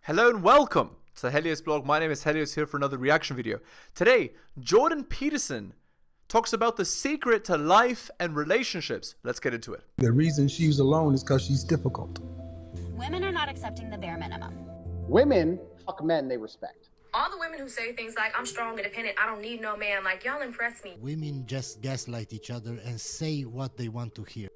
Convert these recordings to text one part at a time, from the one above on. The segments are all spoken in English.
Hello and welcome to the Helios blog. My name is Helios, here for another reaction video. Today, Jordan Peterson talks about the secret to life and relationships. Let's get into it. The reason she's alone is because she's difficult. Women are not accepting the bare minimum. Women fuck men they respect. All the women who say things like, I'm strong, independent, I don't need no man, like, y'all impress me. Women just gaslight each other and say what they want to hear.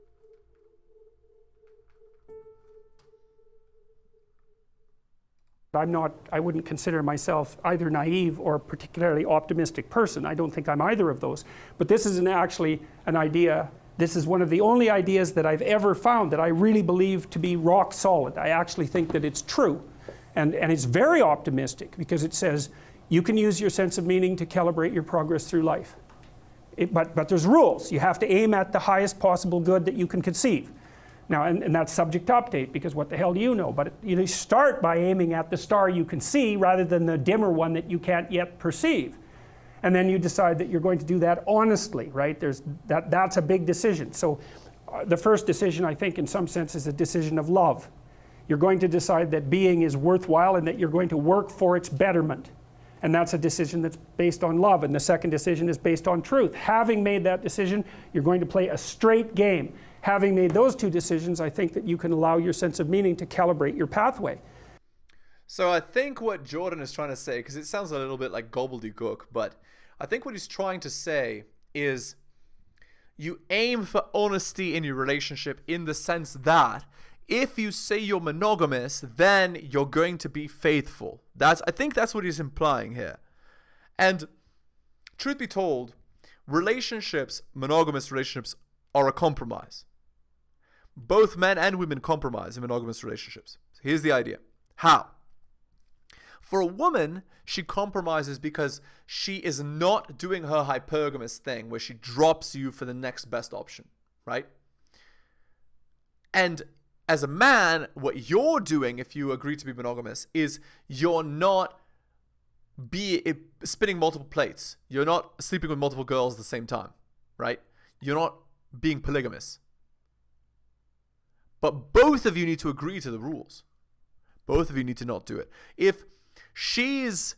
I wouldn't consider myself either naive or particularly optimistic person. I don't think I'm either of those. But this is actually an idea, this is one of the only ideas that I've ever found that I really believe to be rock solid. I actually think that it's true. And it's very optimistic because it says you can use your sense of meaning to calibrate your progress through life. But there's rules. You have to aim at the highest possible good that you can conceive. Now, and that's subject to update, because what the hell do you know? But you start by aiming at the star you can see rather than the dimmer one that you can't yet perceive. And then you decide that you're going to do that honestly, right? That's a big decision. So the first decision, I think, in some sense, is a decision of love. You're going to decide that being is worthwhile and that you're going to work for its betterment. And that's a decision that's based on love. And the second decision is based on truth. Having made that decision, you're going to play a straight game. Having made those two decisions, I think that you can allow your sense of meaning to calibrate your pathway. So I think what Jordan is trying to say, because it sounds a little bit like gobbledygook, but I think what he's trying to say is you aim for honesty in your relationship in the sense that if you say you're monogamous, then you're going to be faithful. I think that's what he's implying here. And truth be told, relationships, monogamous relationships, are a compromise. Both men and women compromise in monogamous relationships. So here's the idea. How? For a woman, she compromises because she is not doing her hypergamous thing where she drops you for the next best option, right? And as a man, what you're doing if you agree to be monogamous is you're not spinning multiple plates. You're not sleeping with multiple girls at the same time, right? You're not being polygamous. But both of you need to agree to the rules. Both of you need to not do it. If she's,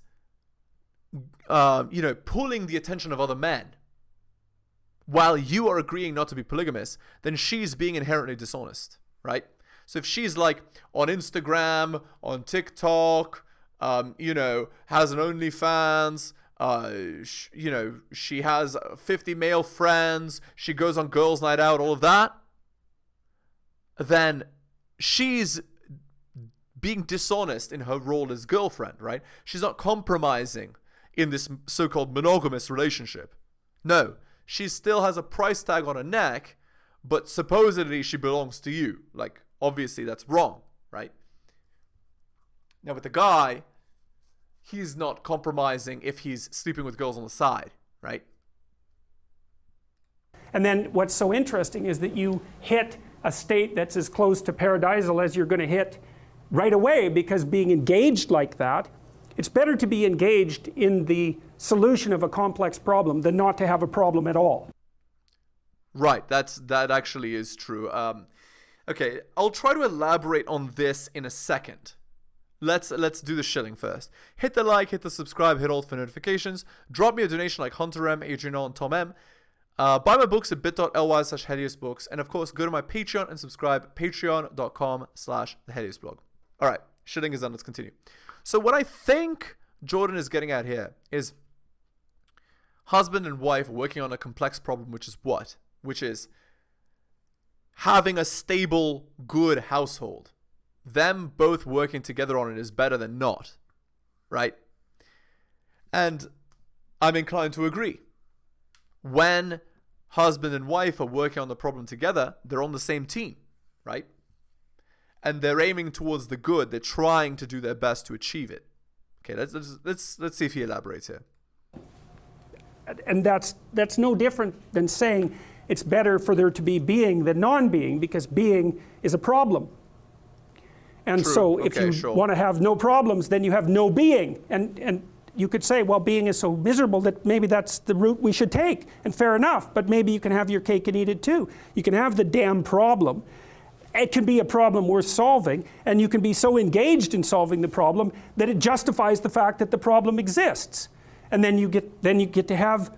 pulling the attention of other men while you are agreeing not to be polygamous, then she's being inherently dishonest, right? So if she's like on Instagram, on TikTok, has an OnlyFans, she has 50 male friends, she goes on girls' night out, all of that, then she's being dishonest in her role as girlfriend, right? She's not compromising in this so-called monogamous relationship. No, she still has a price tag on her neck, but supposedly she belongs to you. Like, obviously that's wrong, right? Now with the guy, he's not compromising if he's sleeping with girls on the side, right? And then what's so interesting is that you hit a state that's as close to paradisal as you're going to hit right away, because being engaged like that, it's better to be engaged in the solution of a complex problem than not to have a problem at all. Right, that actually is true. Okay, I'll try to elaborate on this in a second. Let's do the shilling first. Hit the like, hit the subscribe, hit all for notifications. Drop me a donation like Hunter M, Adrian O, and Tom M. Buy my books at bit.ly/heliosbooks. And of course, go to my Patreon and subscribe, patreon.com/theheliosblog. All right, shilling is done. Let's continue. So what I think Jordan is getting at here is husband and wife working on a complex problem, which is what? Which is having a stable, good household. Them both working together on it is better than not, right? And I'm inclined to agree. When husband and wife are working on the problem together, they're on the same team, right? And they're aiming towards the good. They're trying to do their best to achieve it. Okay, let's see if he elaborates here. And that's no different than saying it's better for there to be being than non-being, because being is a problem. And True. so if Okay, you sure. want to have no problems, then you have no being. And you could say, well, being is so miserable that maybe that's the route we should take. And fair enough, but maybe you can have your cake and eat it too. You can have the damn problem it can be a problem worth solving, and you can be so engaged in solving the problem that it justifies the fact that the problem exists. And then you get to have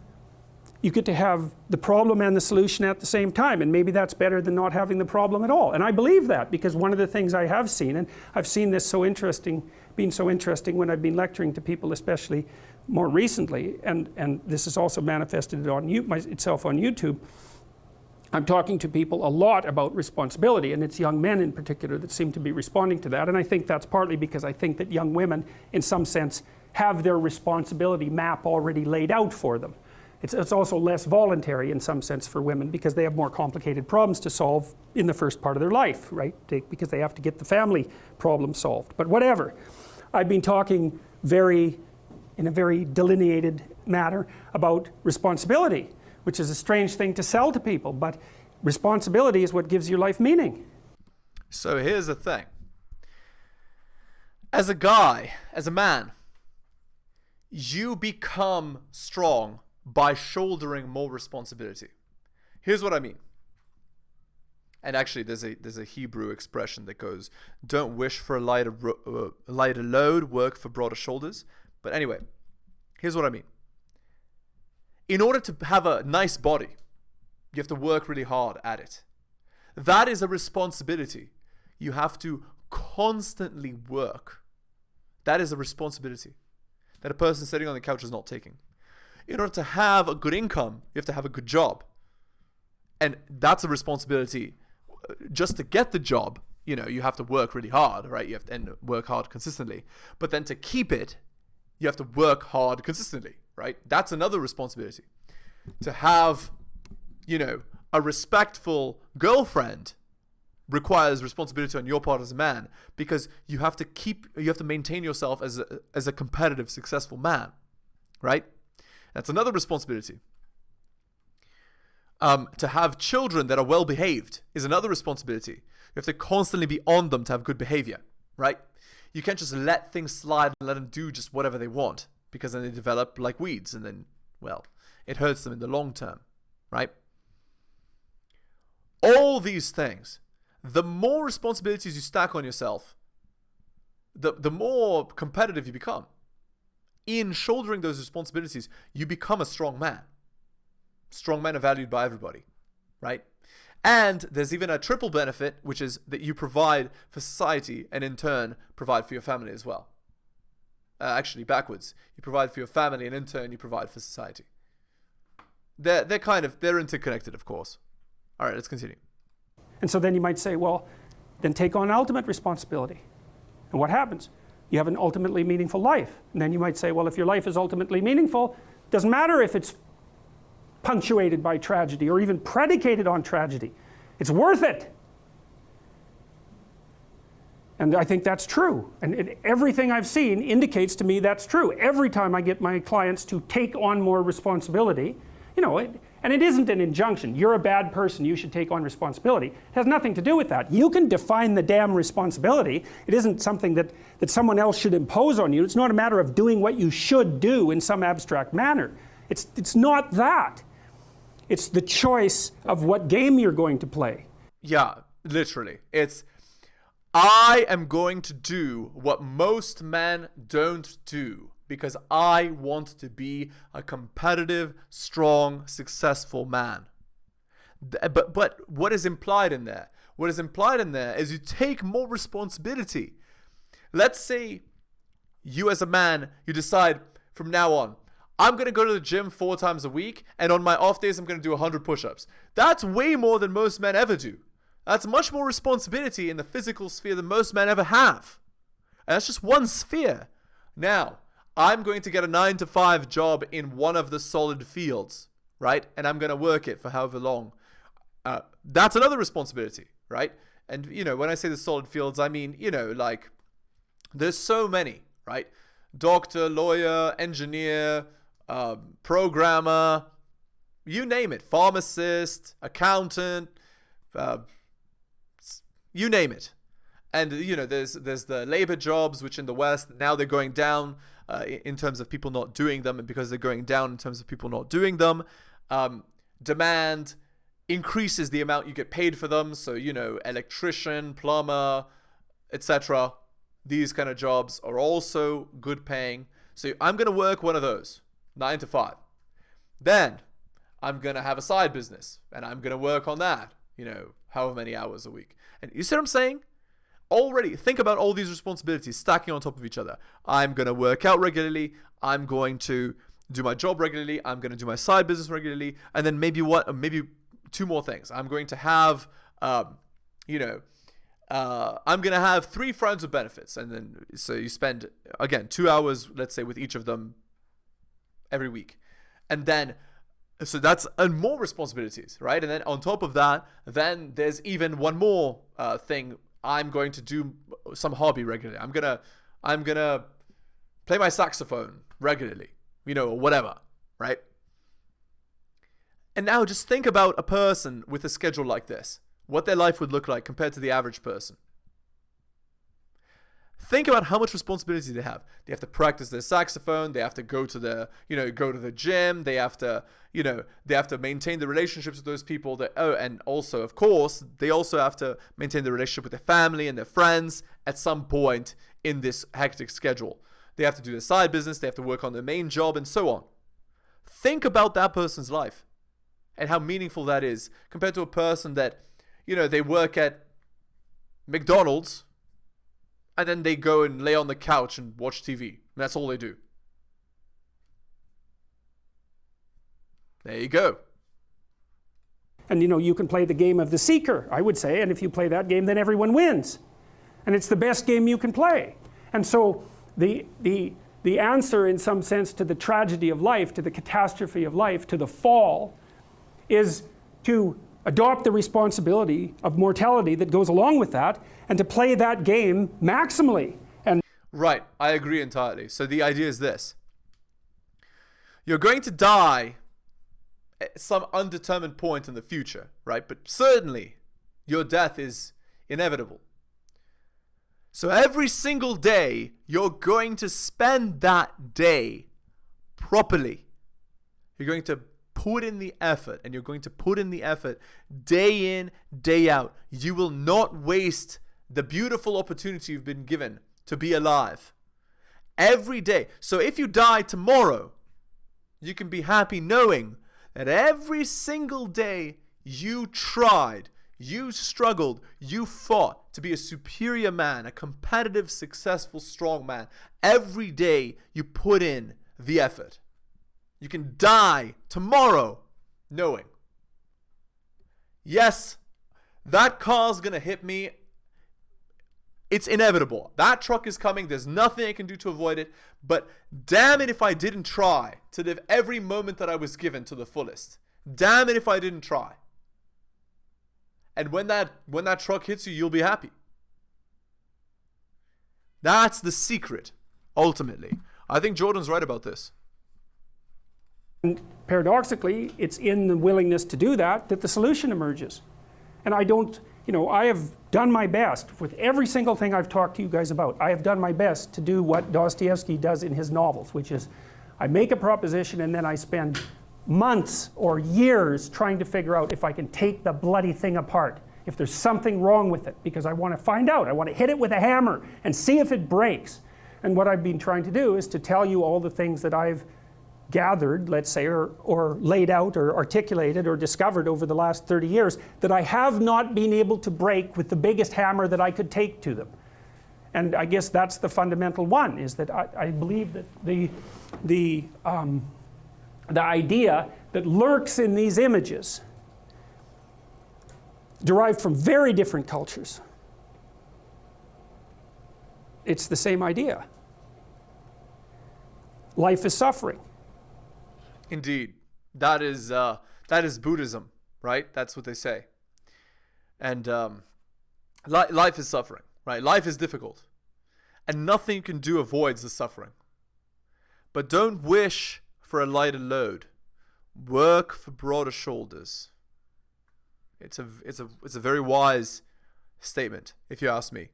the problem and the solution at the same time, and maybe that's better than not having the problem at all. And I believe that, because one of the things I have seen, and I've seen this being so interesting when I've been lecturing to people, especially more recently, and this has also manifested itself on YouTube. I'm talking to people a lot about responsibility, and it's young men in particular that seem to be responding to that. And I think that's partly because I think that young women, in some sense, have their responsibility map already laid out for them. It's also less voluntary in some sense for women, because they have more complicated problems to solve in the first part of their life, right? Because they have to get the family problem solved. But whatever. I've been talking in a very delineated manner about responsibility, which is a strange thing to sell to people, but responsibility is what gives your life meaning. So here's the thing. As a guy, as a man, you become strong by shouldering more responsibility. Here's what I mean. And actually, there's a Hebrew expression that goes, "Don't wish for a lighter load, work for broader shoulders." But anyway, here's what I mean. In order to have a nice body, you have to work really hard at it. That is a responsibility. You have to constantly work. That is a responsibility that a person sitting on the couch is not taking. In order to have a good income, you have to have a good job. And that's a responsibility. Just to get the job, you have to work really hard, right? You have to work hard consistently. But then to keep it, you have to work hard consistently, right? That's another responsibility. To have, a respectful girlfriend requires responsibility on your part as a man, because you have to maintain yourself as a competitive, successful man, right? That's another responsibility. To have children that are well behaved is another responsibility. You have to constantly be on them to have good behavior, right? You can't just let things slide and let them do just whatever they want, because then they develop like weeds, and then, well, it hurts them in the long term, right? All these things, the more responsibilities you stack on yourself, the more competitive you become. In shouldering those responsibilities, you become a strong man. Strong men are valued by everybody, right? And there's even a triple benefit, which is that you provide for society and in turn provide for your family as well. Actually, backwards. You provide for your family and in turn you provide for society. They're interconnected, of course. All right, let's continue. And so then you might say, well, then take on ultimate responsibility. And what happens? You have an ultimately meaningful life. And then you might say, well, if your life is ultimately meaningful, it doesn't matter if it's punctuated by tragedy or even predicated on tragedy. It's worth it. And I think that's true. And everything I've seen indicates to me that's true. Every time I get my clients to take on more responsibility, and it isn't an injunction. You're a bad person, you should take on responsibility. It has nothing to do with that. You can define the damn responsibility. It isn't something that someone else should impose on you. It's not a matter of doing what you should do in some abstract manner. It's not that. It's the choice of what game you're going to play. Yeah, literally. I am going to do what most men don't do, because I want to be a competitive, strong, successful man. But what is implied in there? What is implied in there is you take more responsibility. Let's say you as a man, you decide from now on, I'm going to go to the gym 4 times a week, and on my off days I'm going to do 100 push-ups. That's way more than most men ever do. That's much more responsibility in the physical sphere than most men ever have. And that's just one sphere. Now, I'm going to get a 9-to-5 job in one of the solid fields, right? And I'm going to work it for however long. That's another responsibility, right? And, when I say the solid fields, I mean, like, there's so many, right? Doctor, lawyer, engineer, programmer, you name it, pharmacist, accountant, you name it. And, there's the labor jobs, which in the West, now they're going down in terms of people not doing them. And because they're going down in terms of people not doing them, demand, increases the amount you get paid for them. So, electrician, plumber, etc. These kind of jobs are also good paying. So I'm going to work one of those, 9 to 5. Then I'm going to have a side business and I'm going to work on that, however many hours a week. And you see what I'm saying? Already think about all these responsibilities stacking on top of each other. I'm going to work out regularly. I'm going to do my job regularly. I'm going to do my side business regularly. And then maybe 2 more things. I'm going to have, I'm going to have 3 friends with benefits. And then, so you spend, again, 2 hours, let's say, with each of them every week. And then, so that's more responsibilities, right? And then on top of that, then there's even one more thing. I'm going to do some hobby regularly. I'm gonna play my saxophone regularly, or whatever, right? And now just think about a person with a schedule like this, what their life would look like compared to the average person. Think about how much responsibility they have. They have to practice their saxophone. They have to go to the gym. They have to, maintain the relationships with those people. And also, of course, they also have to maintain the relationship with their family and their friends at some point in this hectic schedule. They have to do their side business. They have to work on their main job and so on. Think about that person's life and how meaningful that is compared to a person that, they work at McDonald's and then they go and lay on the couch and watch TV. And that's all they do. There you go. And you can play the game of the seeker, I would say, and if you play that game, then everyone wins. And it's the best game you can play. And so the answer, in some sense, to the tragedy of life, to the catastrophe of life, to the fall, is to adopt the responsibility of mortality that goes along with that, and to play that game maximally. And right, I agree entirely. So the idea is this. You're going to die at some undetermined point in the future, right? But certainly your death is inevitable. So every single day, you're going to spend that day properly. You're going to put in the effort, and you're going to put in the effort day in, day out. You will not waste the beautiful opportunity you've been given to be alive every day. So if you die tomorrow, you can be happy knowing that every single day you tried, you struggled, you fought to be a superior man, a competitive, successful, strong man. Every day you put in the effort. You can die tomorrow knowing, yes, that car's gonna hit me. It's inevitable. That truck is coming. There's nothing I can do to avoid it. But damn it if I didn't try to live every moment that I was given to the fullest. Damn it if I didn't try. And when that truck hits you, you'll be happy. That's the secret, ultimately. I think Jordan's right about this. And paradoxically, it's in the willingness to do that the solution emerges. And I have done my best with every single thing I've talked to you guys about. I have done my best to do what Dostoevsky does in his novels, which is I make a proposition and then I spend months or years trying to figure out if I can take the bloody thing apart, if there's something wrong with it, because I want to find out. I want to hit it with a hammer and see if it breaks. And what I've been trying to do is to tell you all the things that I've gathered, let's say, or laid out or articulated or discovered over the last 30 years that I have not been able to break with the biggest hammer that I could take to them. And I guess that's the fundamental one, is that I believe that the idea that lurks in these images, derived from very different cultures, it's the same idea. Life is suffering. Indeed. That is Buddhism, right? That's what they say. And life is suffering, right? Life is difficult. And nothing you can do avoids the suffering. But don't wish for a lighter load. Work for broader shoulders. It's a very wise statement, if you ask me.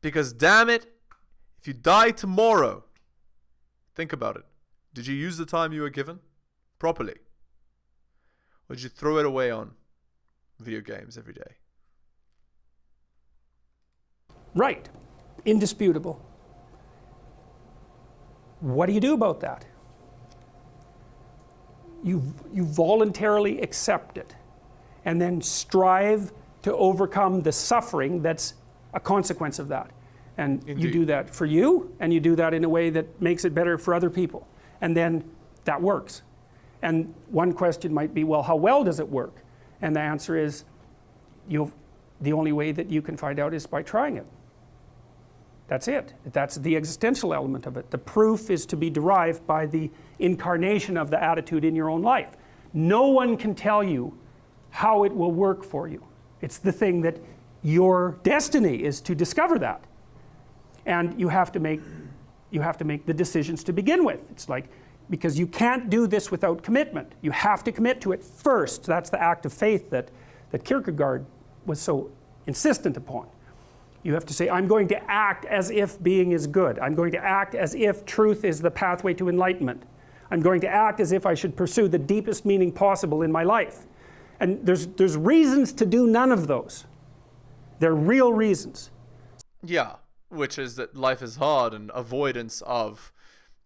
Because damn it, if you die tomorrow, think about it. Did you use the time you were given properly? would you throw it away on video games every day? Right. Indisputable. What do you do about that? You voluntarily accept it and then strive to overcome the suffering that's a consequence of that. And Indeed. you do that for you, and you do that in a way that makes it better for other people. And then that works. And one question might be, well, how well does it work? And the answer is, the only way that you can find out is by trying it. That's it. That's the existential element of it. The proof is to be derived by the incarnation of the attitude in your own life. No one can tell you how it will work for you. It's the thing that your destiny is to discover that. And you have to make the decisions to begin with. It's like, because you can't do this without commitment. You have to commit to it first. That's the act of faith that Kierkegaard was so insistent upon. You have to say, I'm going to act as if being is good. I'm going to act as if truth is the pathway to enlightenment. I'm going to act as if I should pursue the deepest meaning possible in my life. And there's reasons to do none of those. They're real reasons. Yeah, which is that life is hard and avoidance of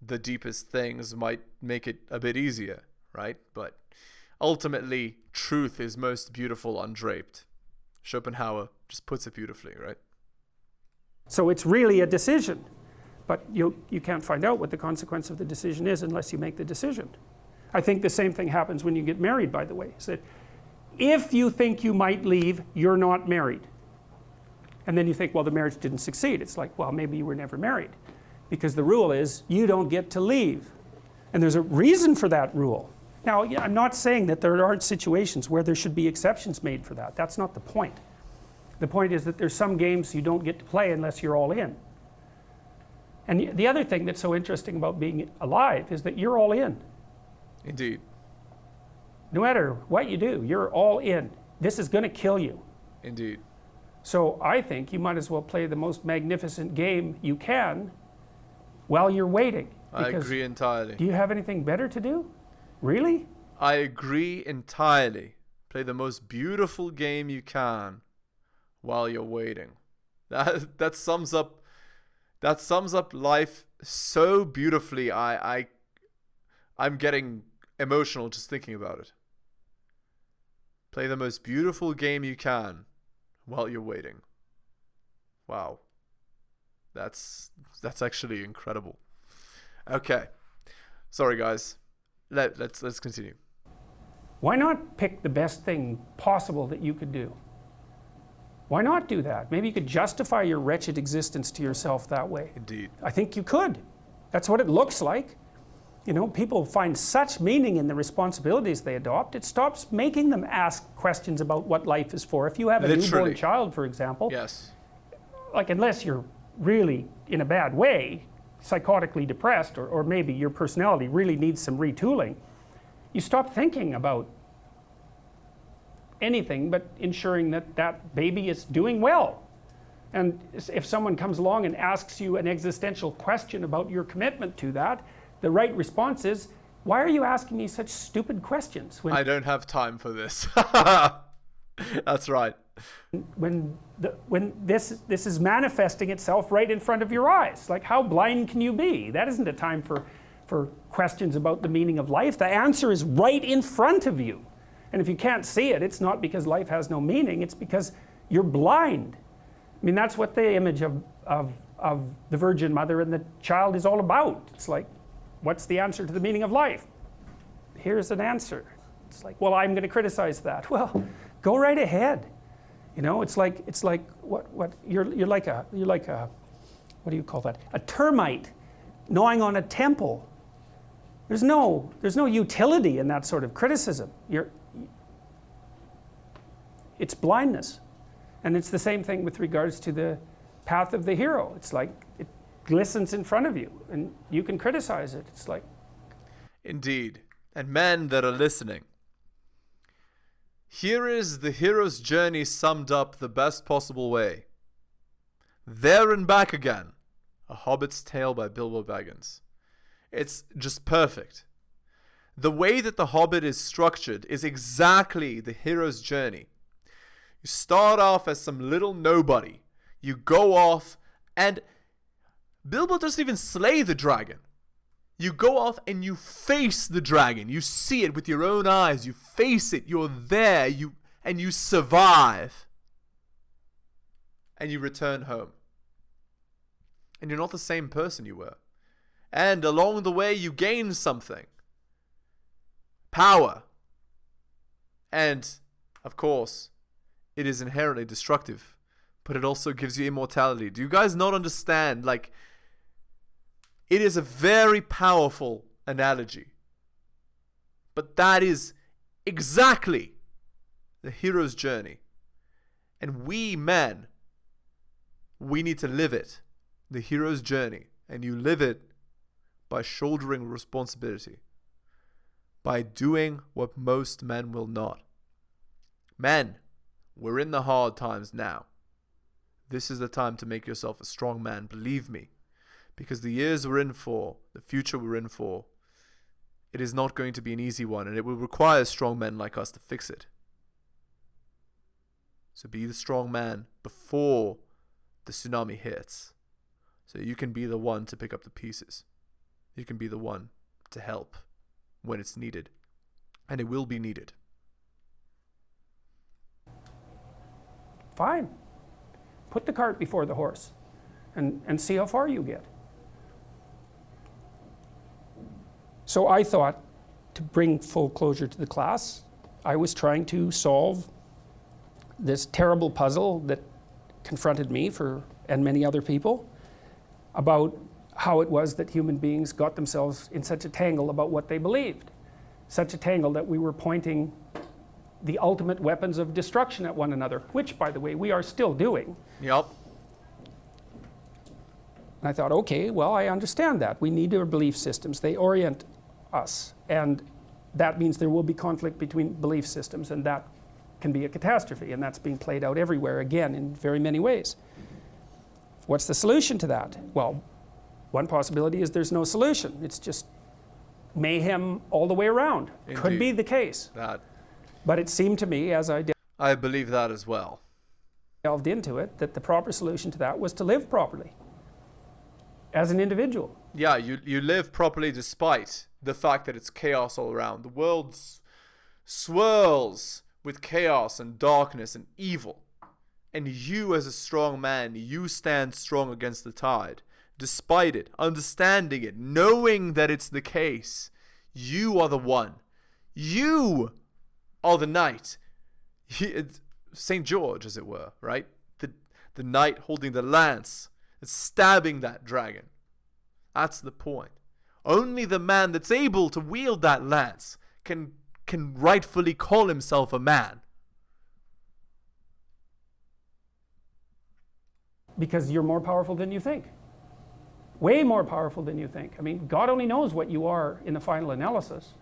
the deepest things might make it a bit easier, right? But ultimately, truth is most beautiful undraped. Schopenhauer just puts it beautifully, right? So it's really a decision, but you can't find out what the consequence of the decision is unless you make the decision. I think the same thing happens when you get married, by the way. Is that if you think you might leave, you're not married. And then you think, well, the marriage didn't succeed. It's like, well, maybe you were never married. Because the rule is, you don't get to leave. And there's a reason for that rule. Now, I'm not saying that there aren't situations where there should be exceptions made for that. That's not the point. The point is that there's some games you don't get to play unless you're all in. And the other thing that's so interesting about being alive is that you're all in. Indeed. No matter what you do, you're all in. This is going to kill you. Indeed. So I think you might as well play the most magnificent game you can while you're waiting. I agree entirely. Do you have anything better to do? Really? I agree entirely. Play the most beautiful game you can while you're waiting. That sums up life so beautifully. I'm getting emotional just thinking about it. Play the most beautiful game you can while you're waiting. Wow. That's actually incredible. Okay. Sorry guys. Let's continue. Why not pick the best thing possible that you could do? Why not do that? Maybe you could justify your wretched existence to yourself that way. Indeed. I think you could. That's what it looks like. You know, people find such meaning in the responsibilities they adopt. It stops making them ask questions about what life is for. If you have a Literally. newborn child, for example, Yes. like unless you're really in a bad way, psychotically depressed, or maybe your personality really needs some retooling, you stop thinking about anything but ensuring that that baby is doing well. And if someone comes along and asks you an existential question about your commitment to that, the right response is, why are you asking me such stupid questions? I don't have time for this. That's right. When this is manifesting itself right in front of your eyes. Like, how blind can you be? That isn't a time for questions about the meaning of life. The answer is right in front of you. And if you can't see it, it's not because life has no meaning, it's because you're blind. I mean, that's what the image of the Virgin Mother and the child is all about. It's like, what's the answer to the meaning of life? Here's an answer. It's like, well, I'm going to criticize that. Well, go right ahead. You know, it's like what you're like a what do you call that? A termite gnawing on a temple. There's no utility in that sort of criticism. It's blindness. And it's the same thing with regards to the path of the hero. It's like it glistens in front of you and you can criticize it. It's like, Indeed. And men that are listening, here is the hero's journey summed up the best possible way. There and Back Again, A Hobbit's Tale by Bilbo Baggins. It's just perfect. The way that The Hobbit is structured is exactly the hero's journey. You start off as some little nobody. You go off, and Bilbo doesn't even slay the dragon. You go off and you face the dragon. You see it with your own eyes. You face it. You're there. And you survive. And you return home. And you're not the same person you were. And along the way you gain something. Power. And, of course, it is inherently destructive. But it also gives you immortality. Do you guys not understand? Like, it is a very powerful analogy. But that is exactly the hero's journey. And we men, we need to live it. The hero's journey. And you live it by shouldering responsibility. By doing what most men will not. Men, we're in the hard times now. This is the time to make yourself a strong man, believe me. Because the years we're in for, the future we're in for, it is not going to be an easy one, and it will require strong men like us to fix it. So be the strong man before the tsunami hits. So you can be the one to pick up the pieces. You can be the one to help when it's needed. And it will be needed. Fine. Put the cart before the horse and see how far you get. So I thought, to bring full closure to the class, I was trying to solve this terrible puzzle that confronted me and many other people about how it was that human beings got themselves in such a tangle about what they believed. Such a tangle that we were pointing the ultimate weapons of destruction at one another, which, by the way, we are still doing. Yep. And I thought, okay, well, I understand that. We need our belief systems. They orient us. And that means there will be conflict between belief systems, and that can be a catastrophe. And that's being played out everywhere, again, in very many ways. What's the solution to that? Well, one possibility is there's no solution. It's just mayhem all the way around. Indeed. Could be the case. But it seemed to me, as I believe that as well. delved into it, that the proper solution to that was to live properly as an individual. Yeah, you live properly despite the fact that it's chaos all around. The world swirls with chaos and darkness and evil. And you, as a strong man, you stand strong against the tide. Despite it, understanding it, knowing that it's the case, you are the one. You are the knight. St. George, as it were, right? The knight holding the lance, stabbing that dragon. That's the point. Only the man that's able to wield that lance can rightfully call himself a man. Because you're more powerful than you think. Way more powerful than you think. I mean, God only knows what you are in the final analysis.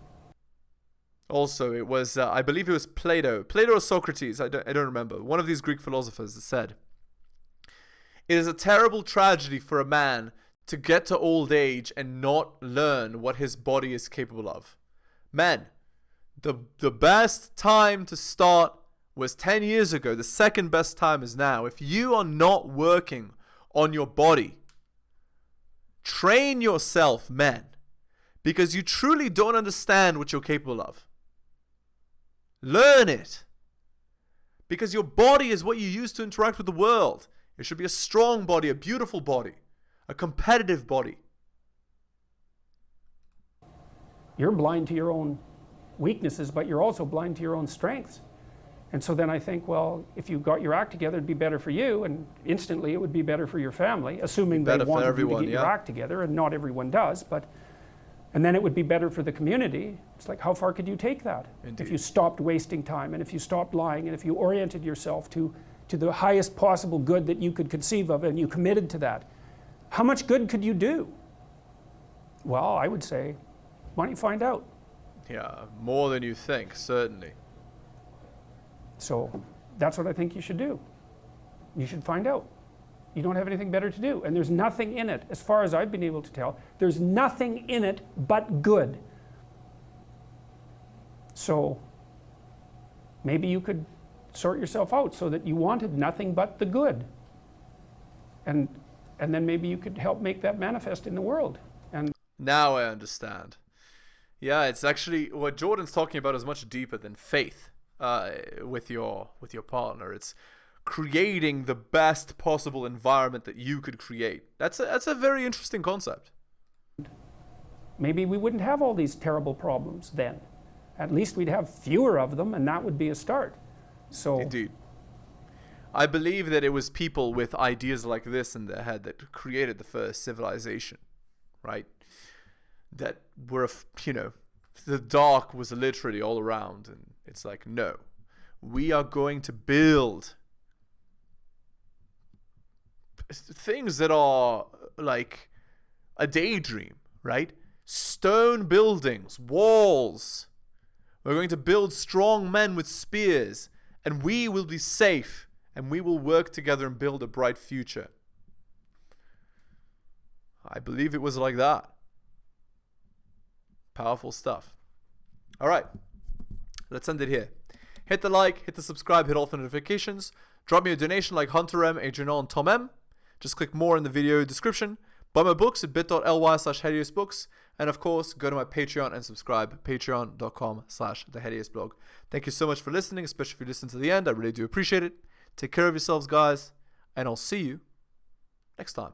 Also, it was, I believe it was Plato or Socrates, I don't remember, one of these Greek philosophers that said, "It is a terrible tragedy for a man to get to old age and not learn what his body is capable of." Men, the best time to start was 10 years ago. The second best time is now. If you are not working on your body, train yourself, men, because you truly don't understand what you're capable of. Learn it. Because your body is what you use to interact with the world. It should be a strong body, a beautiful body, a competitive body. You're blind to your own weaknesses, but you're also blind to your own strengths. And so then I think, well, if you got your act together, it'd be better for you, and instantly it would be better for your family, assuming they wanted you to get your act together, and not everyone does. And then it would be better for the community. It's like, how far could you take that? Indeed. If you stopped wasting time, and if you stopped lying, and if you oriented yourself to the highest possible good that you could conceive of, and you committed to that, how much good could you do? Well, I would say, why don't you find out? Yeah, more than you think, certainly. So that's what I think you should do. You should find out. You don't have anything better to do. And there's nothing in it, as far as I've been able to tell, there's nothing in it but good. So maybe you could sort yourself out so that you wanted nothing but the good. And then maybe you could help make that manifest in the world. And now I understand. Yeah, it's actually what Jordan's talking about is much deeper than faith with your partner. It's creating the best possible environment that you could create. That's a very interesting concept. maybe we wouldn't have all these terrible problems then. At least we'd have fewer of them, and that would be a start. So Indeed. I believe that it was people with ideas like this in their head that created the first civilization, right? That were, the dark was literally all around, and it's like, no, we are going to build things that are like a daydream, right? Stone buildings, walls. We're going to build strong men with spears, and we will be safe, and we will work together and build a bright future. I believe it was like that. Powerful stuff. All right, let's end it here. Hit the like, hit the subscribe, hit all the notifications. Drop me a donation like Hunter M, Adrian and Tom M. Just click more in the video description. Buy my books at bit.ly/heliosbooks. And of course, go to my Patreon and subscribe. Patreon.com/theheliosblog. Thank you so much for listening, especially if you listen to the end. I really do appreciate it. Take care of yourselves, guys. And I'll see you next time.